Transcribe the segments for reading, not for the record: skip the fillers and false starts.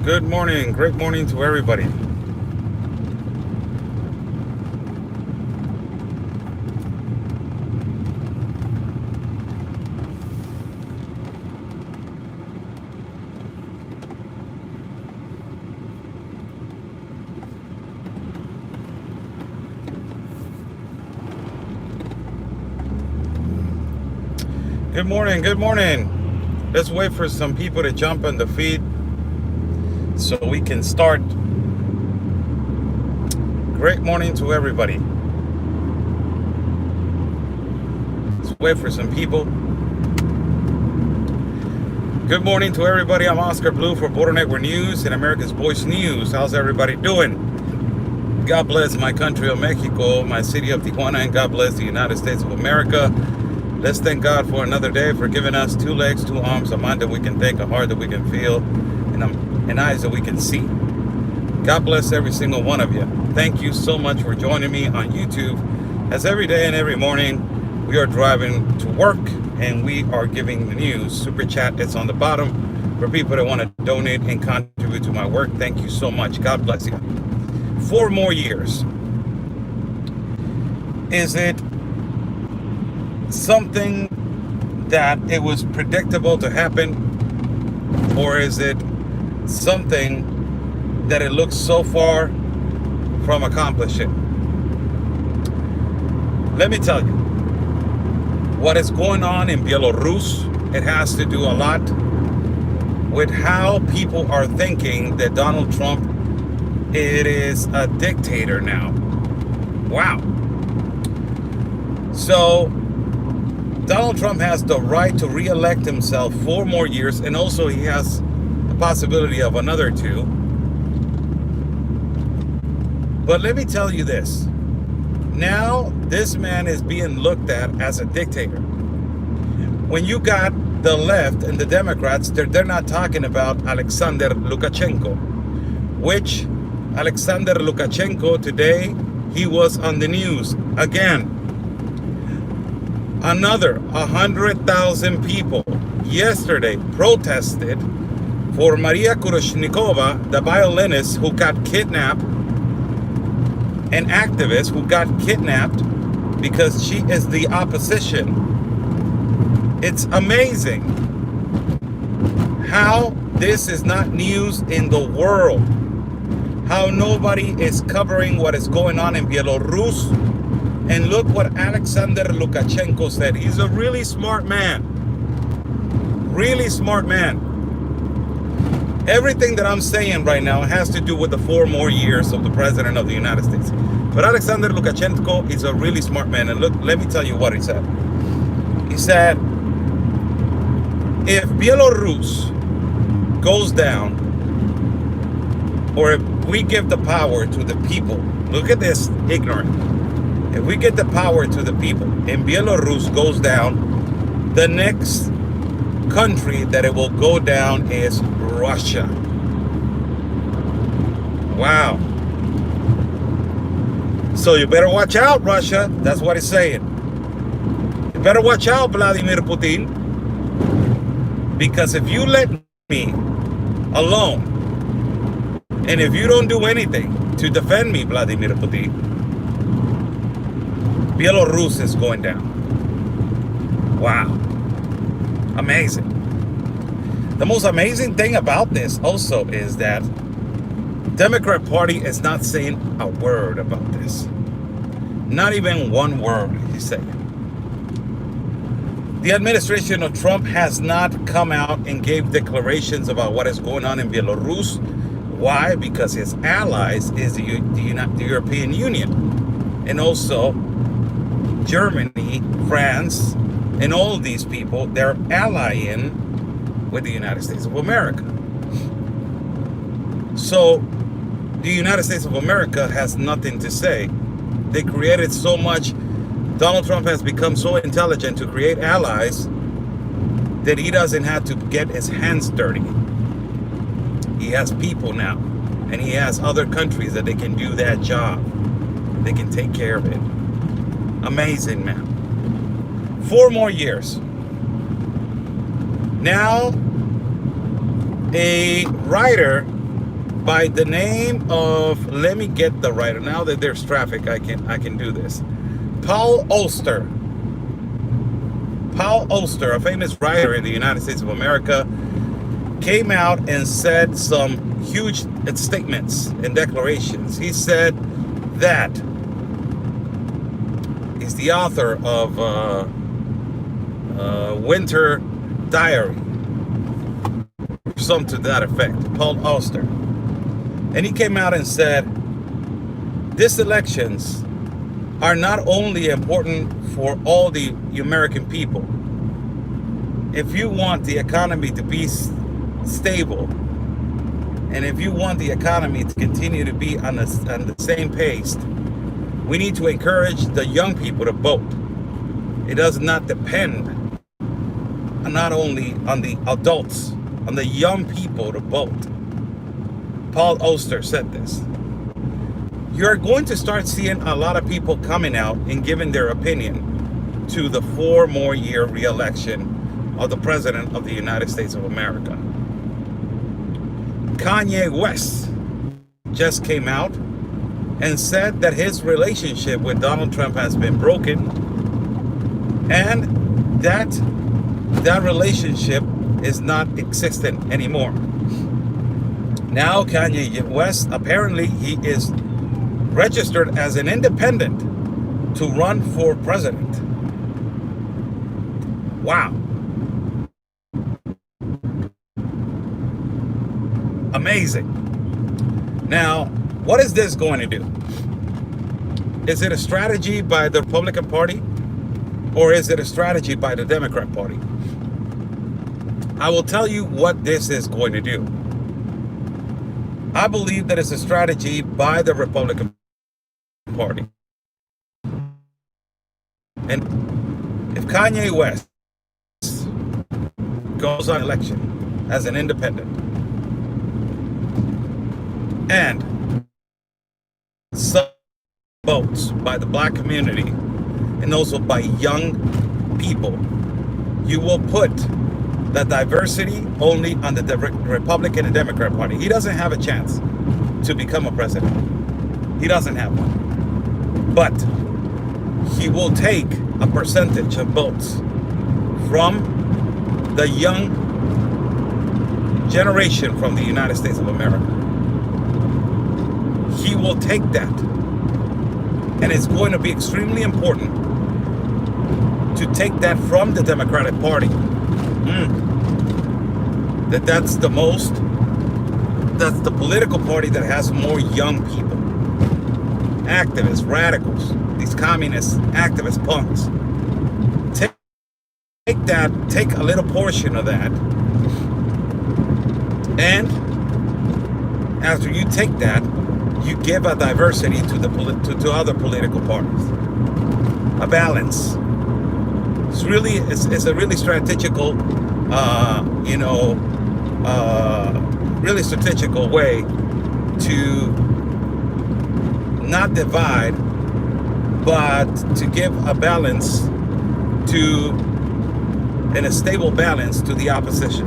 Good morning. Great morning to everybody. Good morning. Good morning. Let's wait for some people to jump on the feed so we can start. Great morning to everybody. Let's wait for some people. Good morning to everybody. I'm Oscar Blue for Border Network News and America's Voice News. How's everybody doing? God bless my country of Mexico, my city of Tijuana, and God bless the United States of America. Let's thank God for another day, for giving us 2 legs, 2 arms, a mind that we can think, a heart that we can feel, and eyes that we can see. God bless every single one of you. Thank you so much for joining me on YouTube, as every day and every morning we are driving to work and we are giving the news. Super Chat is on the bottom for people that want to donate and contribute to my work. Thank you so much. God bless you. 4 more years. Is it something that it was predictable to happen, or is it something that it looks so far from accomplishing? Let me tell you, what is going on in Belarus, it has to do a lot with how people are thinking that Donald Trump, it is a dictator now. Wow. So Donald Trump has the right to re-elect himself 4 more years, and also he has a possibility of another 2. But let me tell you this. Now, this man is being looked at as a dictator. When you got the left and the Democrats, they're not talking about Alexander Lukashenko, which Alexander Lukashenko today, he was on the news again. Another 100,000 people yesterday protested for Maria Kuryshnikova, the violinist who got kidnapped, an activist who got kidnapped because she is the opposition. It's amazing how this is not news in the world, how nobody is covering what is going on in Belarus. And look what Alexander Lukashenko said. He's a really smart man. Really smart man. Everything that I'm saying right now has to do with the 4 more years of the President of the United States. But Alexander Lukashenko is a really smart man. And look, let me tell you what he said. He said, if Belarus goes down, or if we give the power to the people, look at this ignorant. If we get the power to the people and Belarus goes down, the next country that it will go down is Russia. Wow. So you better watch out, Russia. That's what he's saying. You better watch out, Vladimir Putin. Because if you let me alone, and if you don't do anything to defend me, Vladimir Putin, Belarus is going down. Wow. Amazing. The most amazing thing about this also is that Democrat Party is not saying a word about this. Not even one word, he's saying. The administration of Trump has not come out and gave declarations about what is going on in Belarus. Why? Because his allies is the European Union, and also Germany, France, and all these people, they're allying with the United States of America. So the United States of America has nothing to say. They created so much. Donald Trump has become so intelligent to create allies that he doesn't have to get his hands dirty. He has people now, and he has other countries that they can do that job. They can take care of it. Amazing, man. 4 more years. Now, a writer by the name of, let me get the writer. Now that there's traffic, I can do this. Paul Auster. Paul Auster, a famous writer in the United States of America, came out and said some huge statements and declarations. He said that he's the author of Winter Diary, something to that effect, Paul Auster. And he came out and said, these elections are not only important for all the American people. If you want the economy to be stable, and if you want the economy to continue to be on the same pace, we need to encourage the young people to vote. It does not depend not only on the adults, on the young people to vote. Paul Auster said this. You're going to start seeing a lot of people coming out and giving their opinion to the 4 more year re-election of the President of the United States of America. Kanye West just came out and said that his relationship with Donald Trump has been broken, and that relationship is not existent anymore. Now Kanye West, apparently he is registered as an independent to run for president. Wow. Amazing. Now, what is this going to do? Is it a strategy by the Republican Party, or is it a strategy by the Democrat Party? I will tell you what this is going to do. I believe that it's a strategy by the Republican Party. And if Kanye West goes on election as an independent, and some votes by the black community and also by young people, you will put the diversity only on the Republican and Democrat Party. He doesn't have a chance to become a president. He doesn't have one. But he will take a percentage of votes from the young generation from the United States of America. He will take that. And it's going to be extremely important to take that from the Democratic Party. That's the political party that has more young people, activists, radicals, these communist activist punks. Take a little portion of that, and after you take that, you give a diversity to other political parties, a balance. It's a really strategical, really strategical way to not divide, but to give a balance and a stable balance to the opposition.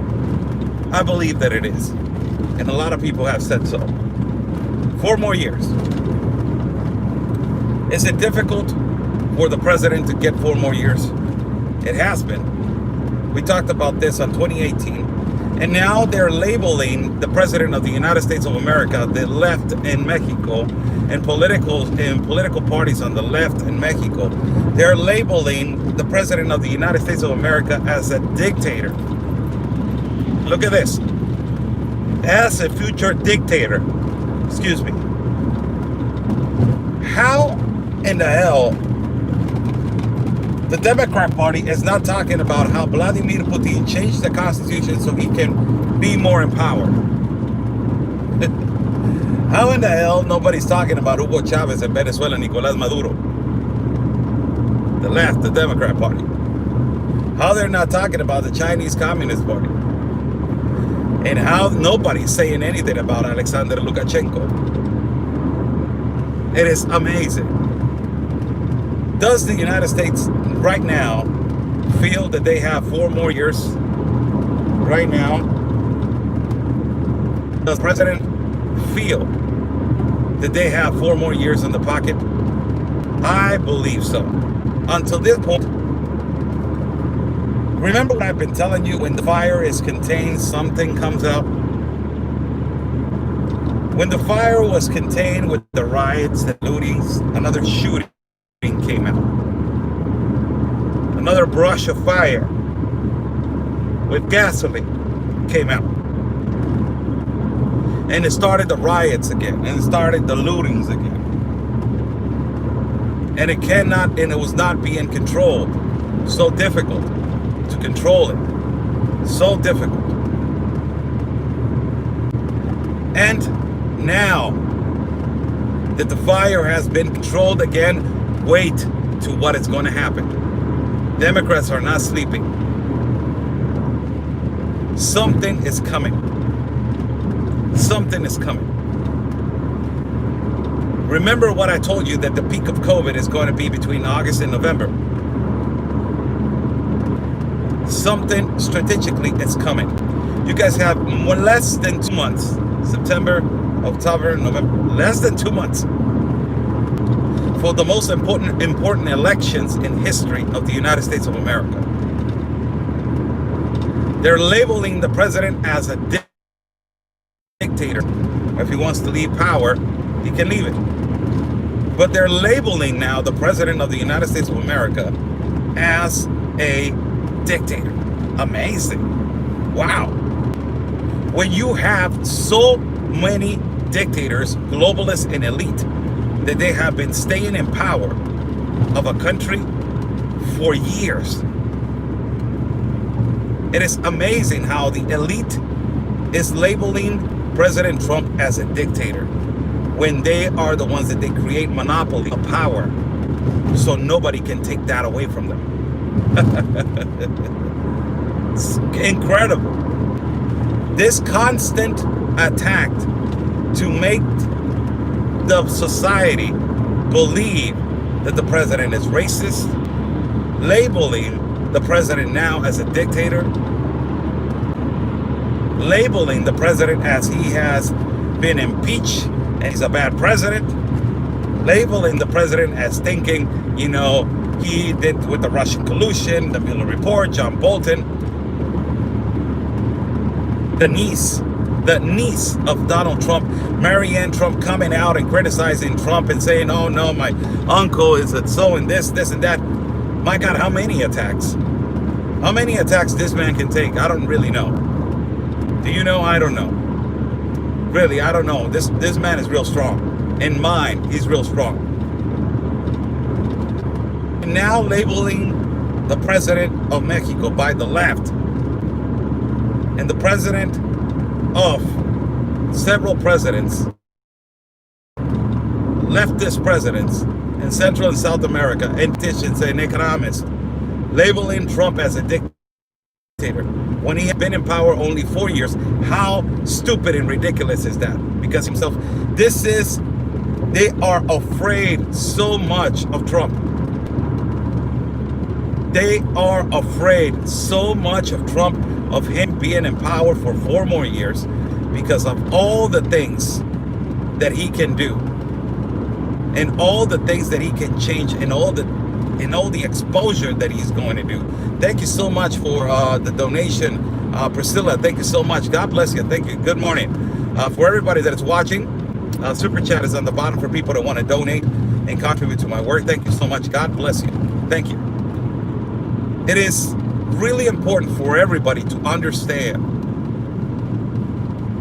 I believe that it is, and a lot of people have said so. 4 more years. Is it difficult for the president to get 4 more years? It has been. We talked about this on 2018. And now they're labeling the president of the United States of America, the left in Mexico, and political parties on the left in Mexico. They're labeling the president of the United States of America as a dictator. Look at this. As a future dictator. Excuse me. How in the hell the Democrat Party is not talking about how Vladimir Putin changed the Constitution so he can be more empowered? How in the hell nobody's talking about Hugo Chavez in Venezuela and Nicolás Maduro? The left, the Democrat Party. How they're not talking about the Chinese Communist Party? And how nobody's saying anything about Alexander Lukashenko. It is amazing. Does the United States right now feel that they have 4 more years? Right now? Does the president feel that they have 4 more years in the pocket? I believe so. Until this point, remember what I've been telling you, when the fire is contained, something comes out? When the fire was contained with the riots and lootings, another shooting came out. Another brush of fire with gasoline came out. And it started the riots again, and it started the lootings again. And it cannot, and it was not being controlled. So difficult to control it. So difficult. And now that the fire has been controlled again, wait to what is going to happen. Democrats are not sleeping. Something is coming. Something is coming. Remember what I told you, that the peak of COVID is going to be between August and November. Something strategically is coming. You guys have less than 2 months. September, October, November, less than 2 months for the most important elections in history of the United States of America. They're labeling the president as a dictator. If he wants to leave power, he can leave it. But they're labeling now the president of the United States of America as a dictator. Amazing. Wow. When you have so many dictators, globalists, and elite, that they have been staying in power of a country for years. It is amazing how the elite is labeling President Trump as a dictator when they are the ones that they create monopoly of power, so nobody can take that away from them. It's incredible. This constant attack to make the society believe that the president is racist, labeling the president now as a dictator, labeling the president as he has been impeached and he's a bad president, labeling the president as thinking, you know, he did with the Russian collusion, the Mueller report, John Bolton, the niece of Donald Trump, Marianne Trump, coming out and criticizing Trump and saying, oh no, my uncle is so and this and that. My God, how many attacks? How many attacks this man can take? I don't really know. Do you know? I don't know. Really, I don't know. This man is real strong. In mind, he's real strong. Now labeling the president of Mexico by the left and the president of several presidents, leftist presidents in Central and South America, and Nicaraguans, labeling Trump as a dictator when he had been in power only 4 years. How stupid and ridiculous is that? Because himself, they are afraid so much of Trump. They are afraid so much of Trump, of him being in power for 4 more years, because of all the things that he can do and all the things that he can change and all the exposure that he's going to do. Thank you so much for the donation, Priscilla. Thank you so much. God bless you. Thank you. Good morning. For everybody that is watching, Super Chat is on the bottom for people that want to donate and contribute to my work. Thank you so much. God bless you. Thank you. It is really important for everybody to understand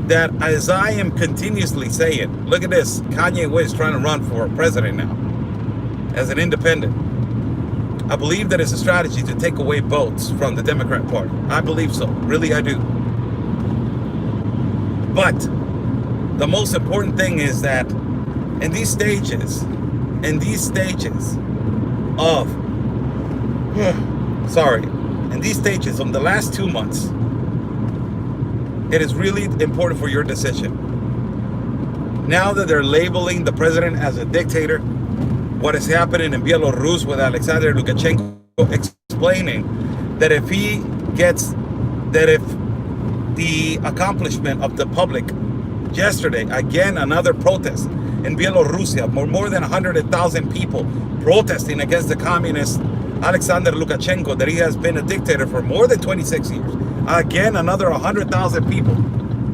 that, as I am continuously saying, look at this, Kanye West trying to run for president now as an independent. I believe that it's a strategy to take away votes from the Democrat Party. I believe so. Really, I do. But the most important thing is that in these stages of in the last 2 months, it is really important for your decision. Now that they're labeling the president as a dictator, what is happening in Belarus with Alexander Lukashenko explaining that if the accomplishment of the public Yesterday, again, another protest in Belarusia. More than 100,000 people protesting against the communist Alexander Lukashenko, that he has been a dictator for more than 26 years. Again, another 100,000 people.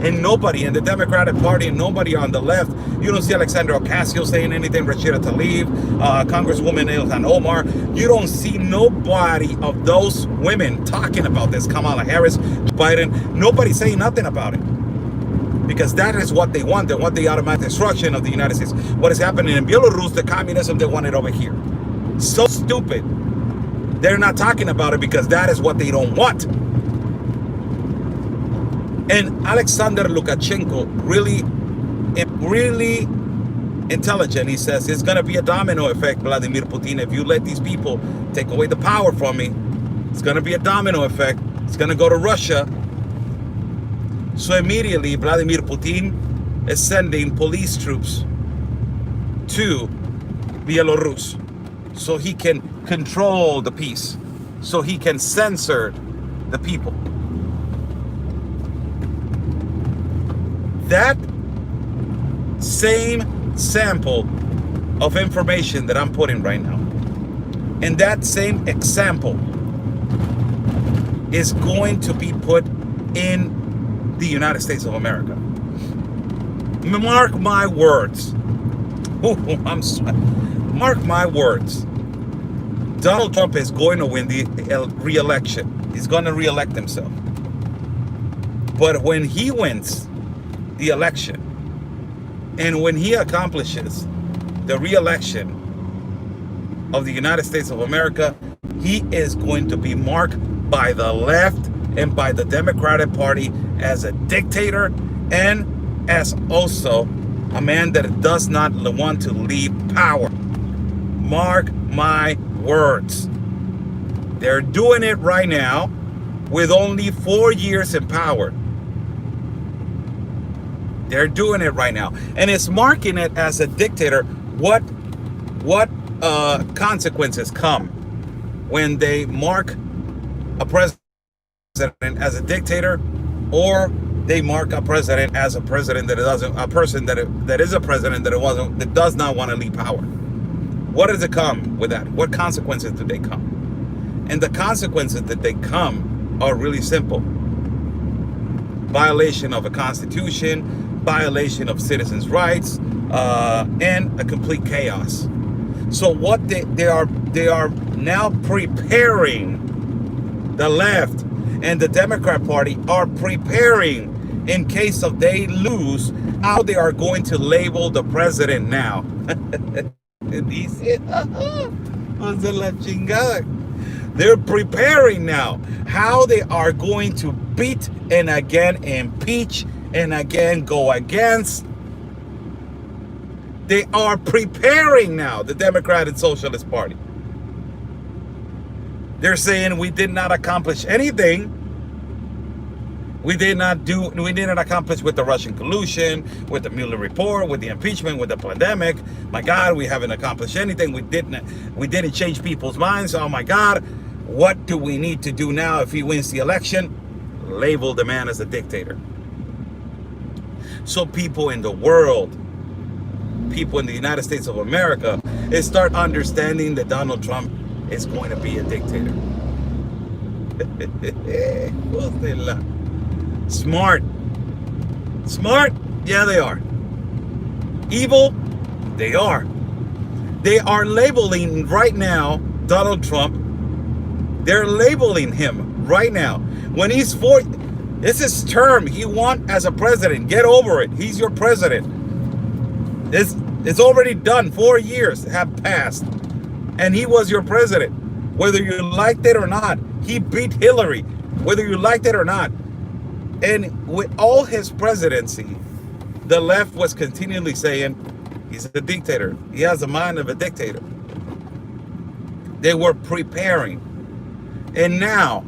And nobody in the Democratic Party and nobody on the left. You don't see Alexandria Ocasio saying anything, Rashida Tlaib, Congresswoman Ilhan Omar. You don't see nobody of those women talking about this. Kamala Harris, Biden, nobody saying nothing about it. Because that is what they want. They want the automatic destruction of the United States. What is happening in Belarus, the communism, they want it over here. So stupid. They're not talking about it because that is what they don't want. And Alexander Lukashenko, really intelligent. He says it's going to be a domino effect, Vladimir Putin. If you let these people take away the power from me, it's going to be a domino effect. It's going to go to Russia. So immediately, Vladimir Putin is sending police troops to Belarus so he can control the peace, so he can censor the people. That same sample of information that I'm putting right now, and that same example is going to be put in the United States of America. Mark my words. Mark my words. Donald Trump is going to win the re-election. He's going to re-elect himself. But when he wins the election, and when he accomplishes the re-election of the United States of America, he is going to be marked by the left and by the Democratic Party as a dictator and as also a man that does not want to leave power. Mark my words. They're doing it right now with only 4 years in power. They're doing it right now. And it's marking it as a dictator. What consequences come when they mark a president as a dictator, or they mark a president as a president that doesn't, a person that is a president that does not want to leave power? What does it come with that? What consequences do they come? And the consequences that they come are really simple. Violation of a constitution, violation of citizens' rights, and a complete chaos. So what they are now preparing, the left and the Democrat Party are preparing in case of they lose, how they are going to label the president now. They're preparing now how they are going to beat and again impeach and again go against. They are preparing now, the Democratic Socialist Party. They're saying we did not accomplish anything. We did not accomplish with the Russian collusion, with the Mueller report, with the impeachment, with the pandemic. My God, we haven't accomplished anything. We didn't change people's minds. Oh my God, what do we need to do now if he wins the election? Label the man as a dictator. So people in the world, people in the United States of America, is start understanding that Donald Trump is going to be a dictator. Smart. Yeah, they are. Evil, they are. They are labeling right now Donald Trump. They're labeling him right now. When he's this is his term. He won as a president. Get over it. He's your president. It's already done. 4 years have passed. And he was your president. Whether you liked it or not, he beat Hillary. Whether you liked it or not. And with all his presidency, the left was continually saying, he's a dictator. He has the mind of a dictator. They were preparing. And now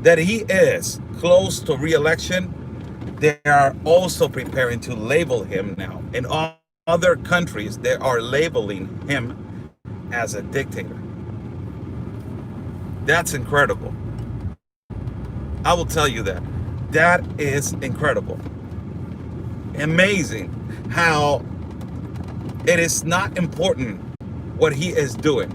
that he is close to re-election, they are also preparing to label him now. In all other countries, they are labeling him as a dictator. That's incredible. I will tell you that. That is incredible. amazing how it is not important what he is doing.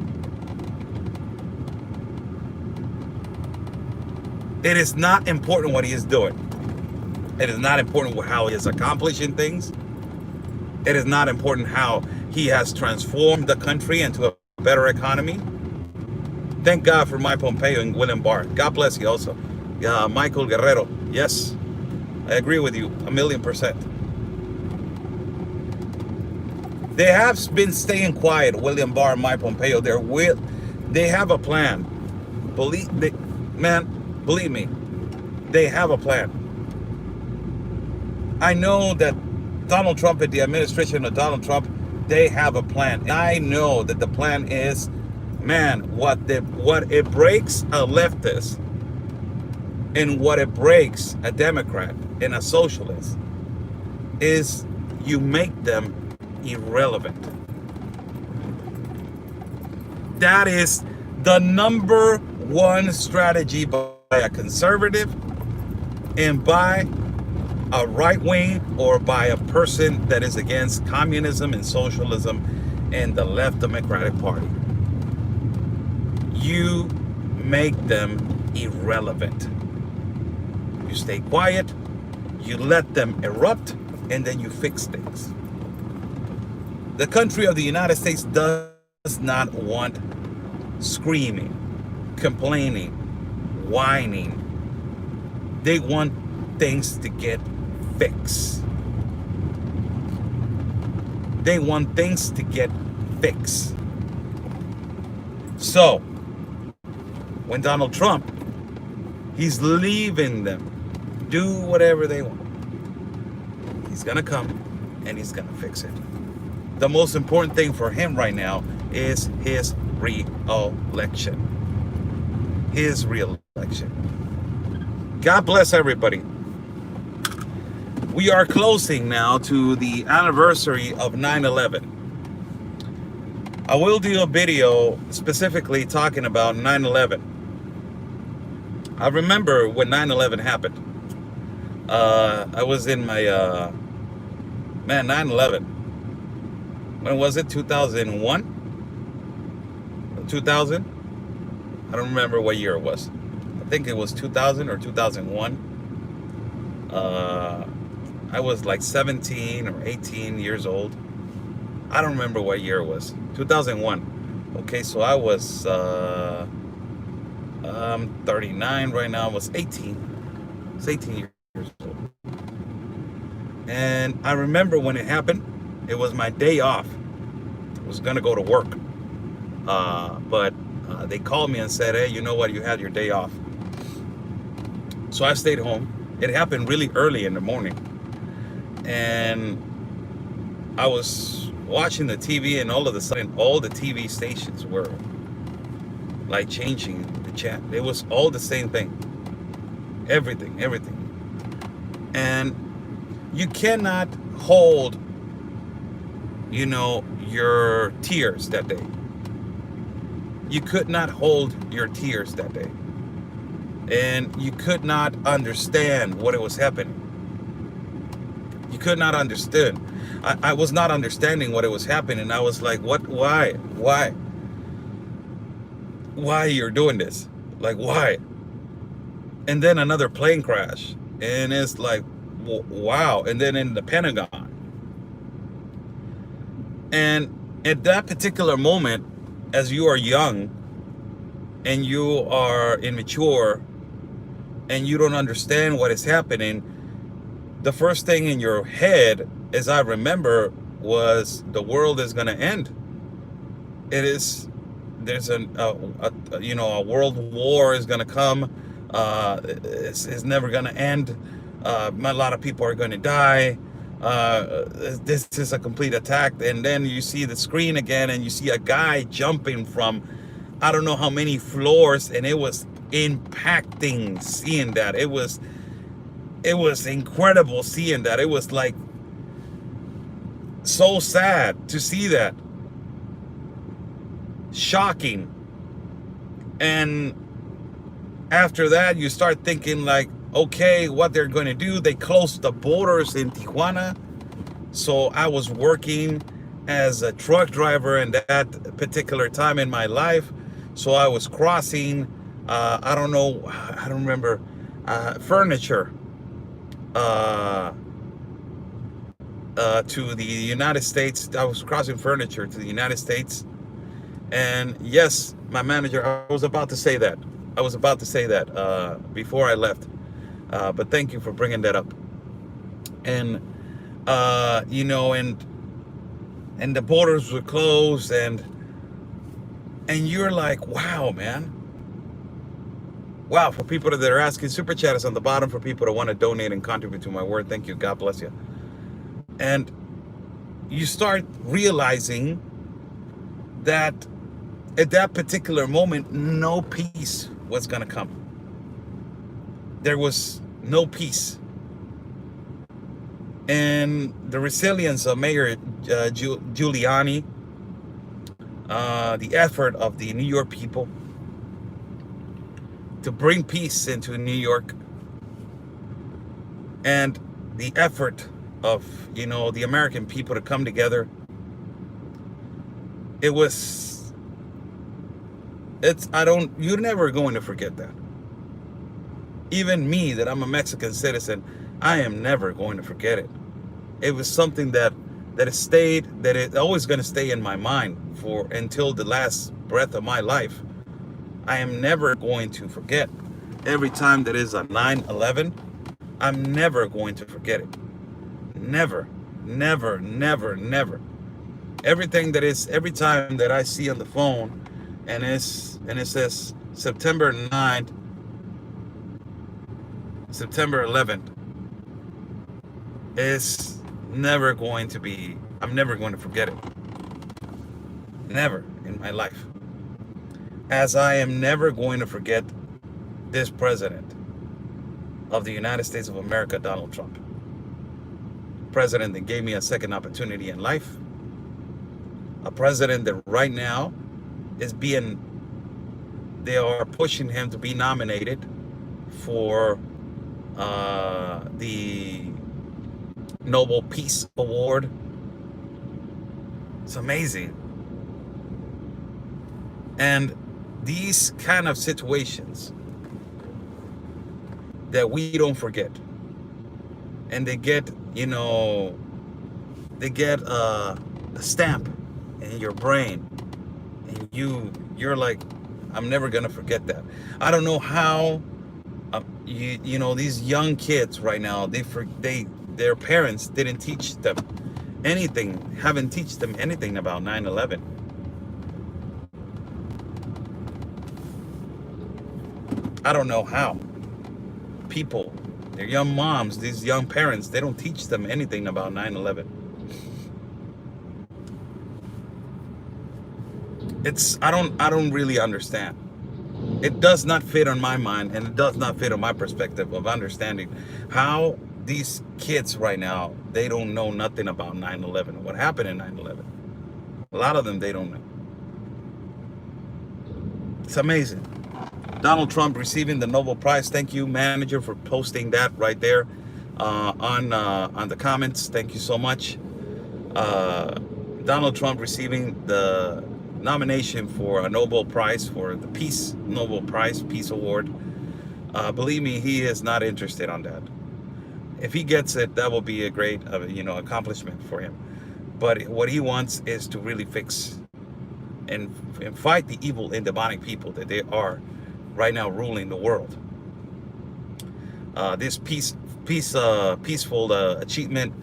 It is not important what he is doing. It is not important how he is accomplishing things. It is not important how he has transformed the country into a better economy. Thank God for Mike Pompeo and William Barr. God bless you also. Michael Guerrero. Yes, I agree with you 1,000,000%. They have been staying quiet, William Barr and Mike Pompeo. They have a plan. Believe me, they have a plan. I know that Donald Trump and the administration of Donald Trump, they have a plan. And I know that the plan is, what it breaks a leftist and what it breaks a Democrat and a socialist is you make them irrelevant. That is the number one strategy by a conservative and by a right wing or by a person that is against communism and socialism and the left Democratic Party. You make them irrelevant. You stay quiet, you let them erupt, and then you fix things. The country of the United States does not want screaming, complaining, whining. They want things to get fixed. They want things to get fixed. So, when Donald Trump, he's leaving them do whatever they want. He's gonna come and he's gonna fix it. The most important thing for him right now is his re-election. His re-election. God bless everybody. We are closing now to the anniversary of 9/11. I will do a video specifically talking about 9/11. I remember when 9/11 happened. I was in my 9/11. When was it? 2001? 2000? I don't remember what year it was. I think it was 2000 or 2001. I was like 17 or 18 years old. I don't remember what year it was. 2001. Okay, so I was 39 right now. I was 18. I was 18 years old. And I remember when it happened, it was my day off. I was gonna go to work. But they called me and said, hey, you know what? You had your day off. So I stayed home. It happened really early in the morning. And I was watching the TV, and all of a sudden, all the TV stations were like changing the chat. It was all the same thing. Everything. And you cannot hold, your tears that day. You could not hold your tears that day. And you could not understand what it was happening. You could not understand. I was not understanding what it was happening. I was like, what? Why you're doing this? Like, why? And then another plane crash. And it's like, wow. And then in the Pentagon. And at that particular moment, as you are young and you are immature and you don't understand what is happening, the first thing in your head, as I remember, was the world is going to end. There's a world war is going to come. It's never going to end. A lot of people are going to die. This is a complete attack. And then you see the screen again and you see a guy jumping from I don't know how many floors, and it was impacting seeing that. It was incredible seeing that. It was like so sad to see that. Shocking. And after that, you start thinking like, okay, what they're going to do. They closed the borders in Tijuana. So I was working as a truck driver in that particular time in my life. So I was crossing, I don't know, I don't remember, furniture uh, to the United States. I was crossing furniture to the United States. And yes, my manager, I was about to say that. I was about to say that before I left. But thank you for bringing that up. And, you know, and the borders were closed, and you're like, wow, man. Wow, for people that are asking, super chat is on the bottom for people that want to donate and contribute to my work. Thank you. God bless you. And you start realizing that at that particular moment, no peace was going to come. There was no peace. And the resilience of Mayor Giuliani, the effort of the New York people to bring peace into New York, and the effort of, you know, the American people to come together, you're never going to forget that. Even me, that I'm a Mexican citizen, I am never going to forget it. It was something that is always going to stay in my mind for until the last breath of my life. I am never going to forget. Every time that is a 9/11, I'm never going to forget it. Never, never, never, never. Every time that I see on the phone and it says September 9th, September 11th, is never going to be, I'm never going to forget it. Never in my life. As I am never going to forget this president of the United States of America, Donald Trump. President that gave me a second opportunity in life. A president that right now they are pushing him to be nominated for the Nobel Peace Award. It's amazing. And these kind of situations that we don't forget, and they get, you know, a stamp in your brain, and you're like, I'm never gonna forget that. I don't know how you know, these young kids right now, their parents didn't teach them anything, haven't teach them anything about 9/11. I don't know how people, their young moms, these young parents, they don't teach them anything about 9/11. I don't really understand. It does not fit on my mind, and it does not fit on my perspective of understanding how these kids right now, they don't know nothing about 9/11, what happened in 9/11. A lot of them, they don't know. It's amazing. Donald Trump receiving the Nobel Prize. Thank you, manager, for posting that right there on the comments. Thank you so much. Donald Trump receiving the nomination for a Nobel Prize, for the Nobel Prize Peace Award. Believe me, he is not interested on that. If he gets it, that will be a great, accomplishment for him. But what he wants is to really fix and fight the evil and demonic people that they are right now ruling the world. This peaceful achievement,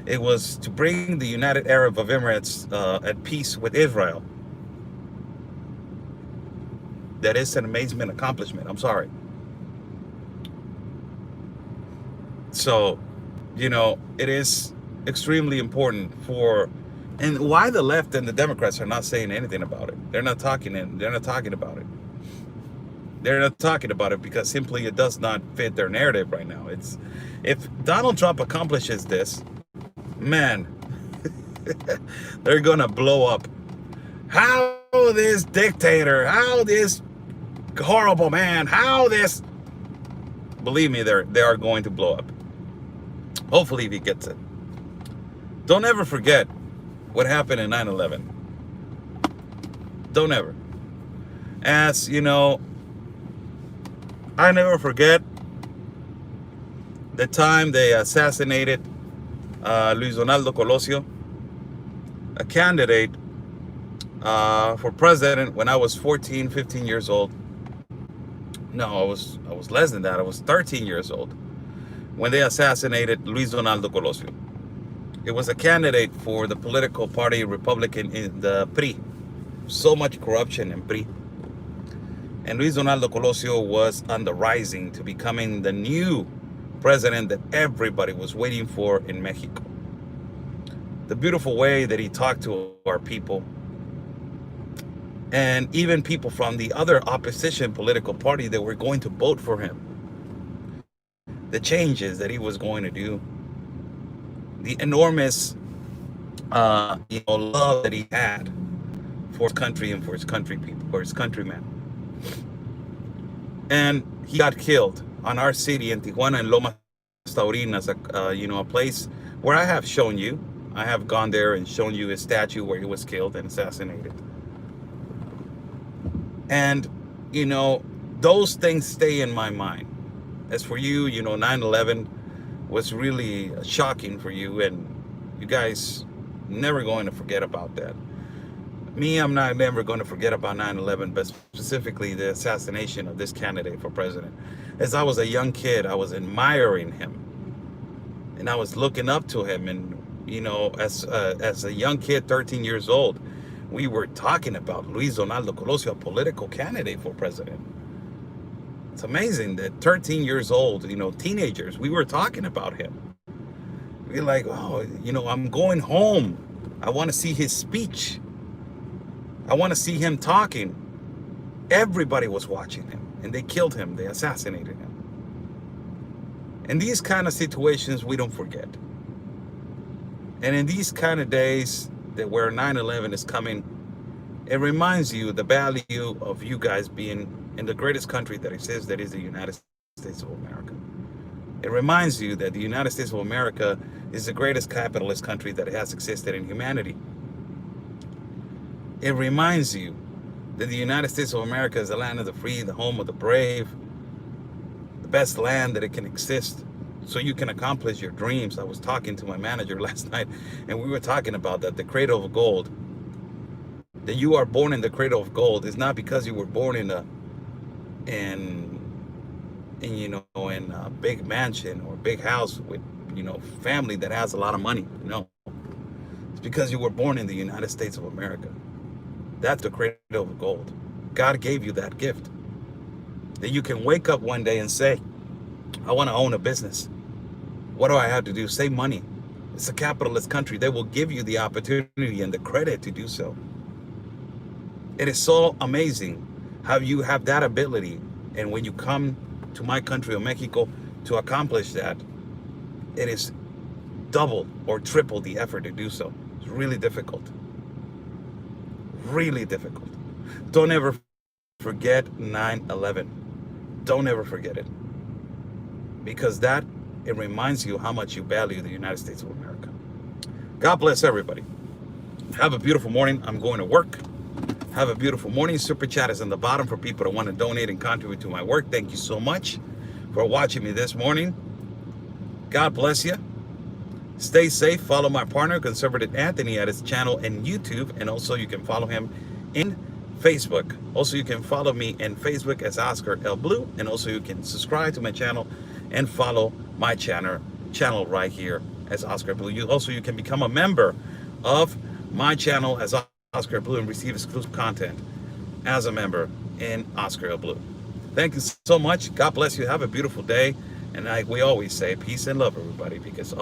it was to bring the United Arab Emirates at peace with Israel. That is an amazing accomplishment. I'm sorry. So, it is extremely important and why the left and the Democrats are not saying anything about it. They're not talking about it. They're not talking about it because simply it does not fit their narrative right now. If Donald Trump accomplishes this, man, they're gonna blow up. How this dictator, how this horrible man, believe me, they are going to blow up. Hopefully he gets it. Don't ever forget what happened in 9/11. Don't ever. As you know, I never forget the time they assassinated Luis Donaldo Colosio, a candidate for president when I was 14, 15 years old. No, I was less than that. I was 13 years old when they assassinated Luis Donaldo Colosio. It was a candidate for the political party Republican in the PRI. So much corruption in PRI. And Luis Donaldo Colosio was on the rising to becoming the new president that everybody was waiting for in Mexico. The beautiful way that he talked to our people, and even people from the other opposition political party that were going to vote for him. The changes that he was going to do, the enormous love that he had for his country and for his country people, for his countrymen. And he got killed on our city in Tijuana and Lomas Taurinas, a place where I have shown you. I have gone there and shown you his statue where he was killed and assassinated. And, those things stay in my mind. As for you, 9/11 was really shocking for you, and you guys never going to forget about that. Me, I'm not never going to forget about 9/11, but specifically the assassination of this candidate for president. As I was a young kid, I was admiring him, and I was looking up to him. And as a young kid, 13 years old, we were talking about Luis Donaldo Colosio, a political candidate for president. It's amazing that 13 years old, teenagers, we were talking about him. We're like, oh, I'm going home. I want to see his speech. I want to see him talking. Everybody was watching him, and they killed him. They assassinated him. In these kind of situations, we don't forget. And in these kind of days that where 9/11 is coming, it reminds you the value of you guys being in the greatest country that exists, that is the United States of America. It reminds you that the United States of America is the greatest capitalist country that has existed in humanity. It reminds you that the United States of America is the land of the free, the home of the brave, the best land that it can exist, so you can accomplish your dreams. I was talking to my manager last night, and we were talking about that, the cradle of gold. That you are born in the cradle of gold is not because you were born in a big mansion or big house with family that has a lot of money. No, it's because you were born in the United States of America. That's the cradle of gold. God gave you that gift, that you can wake up one day and say, I want to own a business. What do I have to do? Save money. It's a capitalist country. They will give you the opportunity and the credit to do so. It is so amazing how you have that ability, and when you come to my country of Mexico to accomplish that, it is double or triple the effort to do so. It's really difficult. Really difficult. Don't ever forget 9/11. Don't ever forget it. Because it reminds you how much you value the United States of America. God bless everybody. Have a beautiful morning. I'm going to work. Have a beautiful morning. Super chat is on the bottom for people that want to donate and contribute to my work. Thank you so much for watching me this morning. God bless you. Stay safe. Follow my partner, Conservative Anthony, at his channel in YouTube. And also you can follow him in Facebook. Also, you can follow me in Facebook as Oscar L. Blue. And also you can subscribe to my channel and follow my channel right here as Oscar Blue. You can become a member of my channel as Oscar Blue and receive exclusive content as a member in Oscar Blue. Thank you so much. God bless you. Have a beautiful day. And like we always say, peace and love, everybody, because